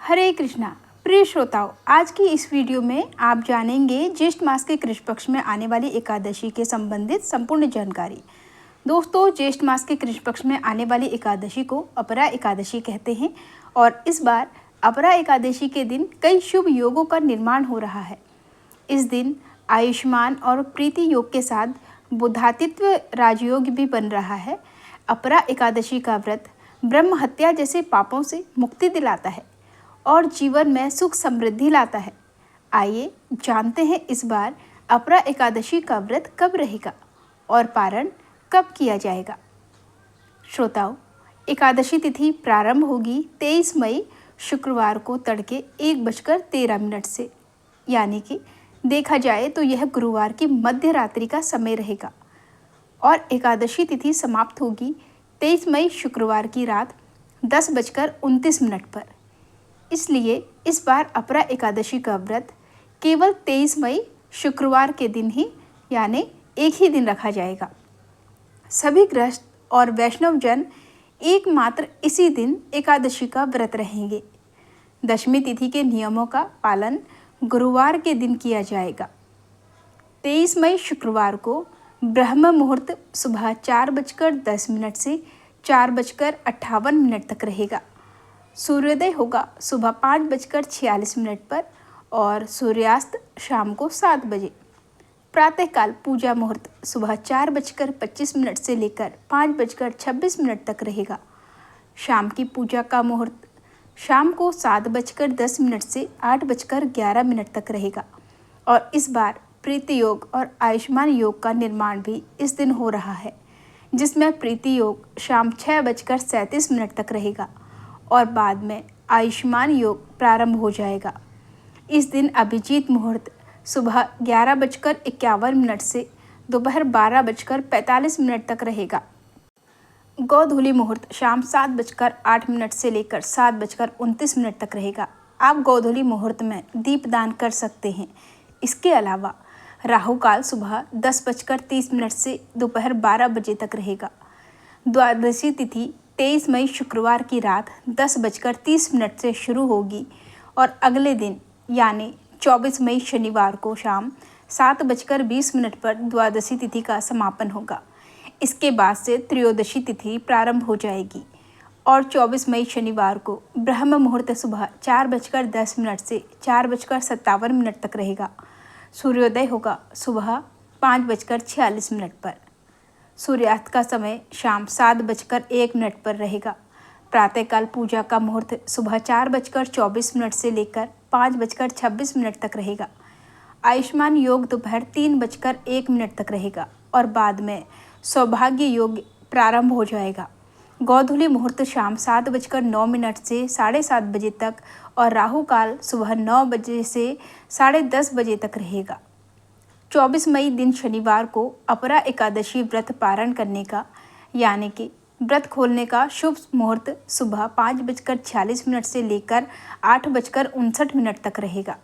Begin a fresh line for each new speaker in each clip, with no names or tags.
हरे कृष्णा। प्रिय श्रोताओं, आज की इस वीडियो में आप जानेंगे ज्येष्ठ मास के कृष्ण पक्ष में आने वाली एकादशी के संबंधित संपूर्ण जानकारी। दोस्तों, ज्येष्ठ मास के कृष्ण पक्ष में आने वाली एकादशी को अपरा एकादशी कहते हैं और इस बार अपरा एकादशी के दिन कई शुभ योगों का निर्माण हो रहा है। इस दिन आयुष्मान और प्रीति योग के साथ बुधातित्व राजयोग भी बन रहा है। अपरा एकादशी का व्रत ब्रह्म हत्या जैसे पापों से मुक्ति दिलाता है और जीवन में सुख समृद्धि लाता है। आइए जानते हैं इस बार अपरा एकादशी का व्रत कब रहेगा और पारण कब किया जाएगा। श्रोताओं, एकादशी तिथि प्रारंभ होगी 23 मई शुक्रवार को तड़के 1:13 से, यानी कि देखा जाए तो यह गुरुवार की मध्य रात्रि का समय रहेगा और एकादशी तिथि समाप्त होगी 23 मई शुक्रवार की रात 10:29 पर। इसलिए इस बार अपरा एकादशी का व्रत केवल 23 मई शुक्रवार के दिन ही, यानी एक ही दिन रखा जाएगा। सभी गृहस्थ और वैष्णव जन एकमात्र इसी दिन एकादशी का व्रत रहेंगे। दशमी तिथि के नियमों का पालन गुरुवार के दिन किया जाएगा। 23 मई शुक्रवार को ब्रह्म मुहूर्त सुबह 4:10 से 4:58 तक रहेगा। सूर्योदय होगा सुबह 5:46 पर और सूर्यास्त शाम को 7 बजे। प्रातःकाल पूजा मुहूर्त सुबह 4:25 से लेकर 5:26 तक रहेगा। शाम की पूजा का मुहूर्त शाम को 7:10 से 8:11 तक रहेगा और इस बार प्रीति योग और आयुष्मान योग का निर्माण भी इस दिन हो रहा है, जिसमें प्रीति योग शाम 6:37 तक रहेगा और बाद में आयुष्मान योग प्रारंभ हो जाएगा। इस दिन अभिजीत मुहूर्त सुबह 11:51 से दोपहर 12:45 तक रहेगा। गोधूली मुहूर्त शाम 7:08 से लेकर 7:29 तक रहेगा। आप गोधूली मुहूर्त में दीपदान कर सकते हैं। इसके अलावा राहु काल सुबह 10:30 से दोपहर 12 बजे तक रहेगा। द्वादशी तिथि 23 मई शुक्रवार की रात 10:30 से शुरू होगी और अगले दिन यानी 24 मई शनिवार को शाम 7:20 पर द्वादशी तिथि का समापन होगा। इसके बाद से त्रयोदशी तिथि प्रारंभ हो जाएगी और 24 मई शनिवार को ब्रह्म मुहूर्त सुबह 4:10 से 4:57 तक रहेगा। सूर्योदय होगा सुबह 5:46 पर। सूर्यास्त का समय शाम 7:01 पर रहेगा। प्रातःकाल पूजा का मुहूर्त सुबह 4:24 से लेकर 5:26 तक रहेगा। आयुष्मान योग दोपहर 3:01 तक रहेगा और बाद में सौभाग्य योग प्रारंभ हो जाएगा। गोधूली मुहूर्त शाम 7:09 से 7:30 बजे तक और राहु काल सुबह 9 बजे से 10:30 बजे तक रहेगा। 24 मई दिन शनिवार को अपरा एकादशी व्रत पारण करने का, यानी कि व्रत खोलने का शुभ मुहूर्त सुबह 5:46 से लेकर 8:59 तक रहेगा।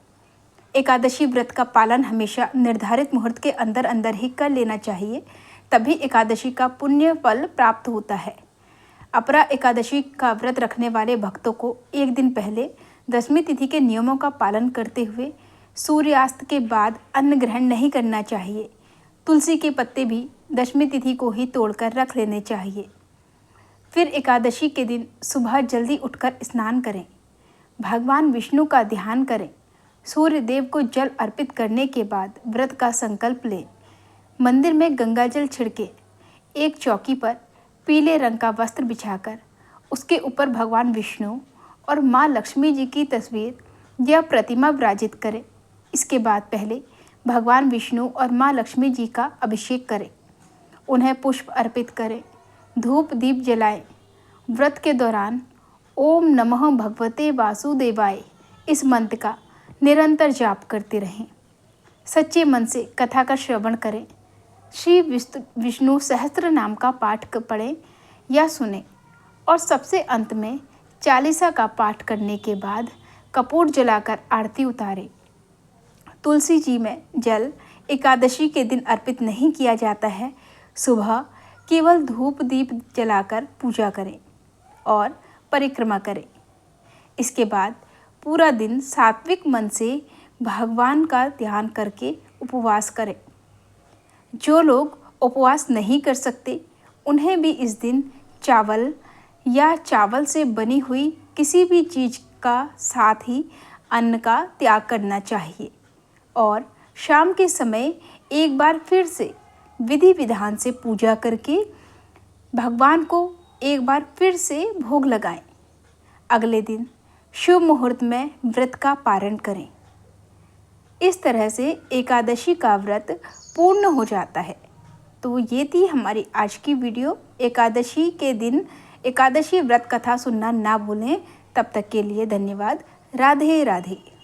एकादशी व्रत का पालन हमेशा निर्धारित मुहूर्त के अंदर अंदर ही कर लेना चाहिए, तभी एकादशी का पुण्य फल प्राप्त होता है। अपरा एकादशी का व्रत रखने वाले भक्तों को एक दिन पहले दशमी तिथि के नियमों का पालन करते हुए सूर्यास्त के बाद अन्न ग्रहण नहीं करना चाहिए। तुलसी के पत्ते भी दशमी तिथि को ही तोड़कर रख लेने चाहिए। फिर एकादशी के दिन सुबह जल्दी उठकर स्नान करें, भगवान विष्णु का ध्यान करें, सूर्य देव को जल अर्पित करने के बाद व्रत का संकल्प लें। मंदिर में गंगाजल छिड़के एक चौकी पर पीले रंग का वस्त्र बिछाकर उसके ऊपर भगवान विष्णु और माँ लक्ष्मी जी की तस्वीर या प्रतिमा विराजित करें। इसके बाद पहले भगवान विष्णु और माँ लक्ष्मी जी का अभिषेक करें, उन्हें पुष्प अर्पित करें, धूप दीप जलाएं। व्रत के दौरान ओम नमः भगवते वासुदेवाय इस मंत्र का निरंतर जाप करते रहें। सच्चे मन से कथा का श्रवण करें। श्री विष्णु सहस्त्र नाम का पाठ पढ़ें या सुने और सबसे अंत में चालीसा का पाठ करने के बाद कपूर जलाकर आरती उतारें। तुलसी जी में जल एकादशी के दिन अर्पित नहीं किया जाता है। सुबह केवल धूप दीप जलाकर पूजा करें और परिक्रमा करें। इसके बाद पूरा दिन सात्विक मन से भगवान का ध्यान करके उपवास करें। जो लोग उपवास नहीं कर सकते उन्हें भी इस दिन चावल या चावल से बनी हुई किसी भी चीज़ का साथ ही अन्न का त्याग करना चाहिए और शाम के समय एक बार फिर से विधि विधान से पूजा करके भगवान को एक बार फिर से भोग लगाएं। अगले दिन शुभ मुहूर्त में व्रत का पारण करें। इस तरह से एकादशी का व्रत पूर्ण हो जाता है। तो ये थी हमारी आज की वीडियो। एकादशी के दिन एकादशी व्रत कथा सुनना ना भूलें। तब तक के लिए धन्यवाद। राधे राधे।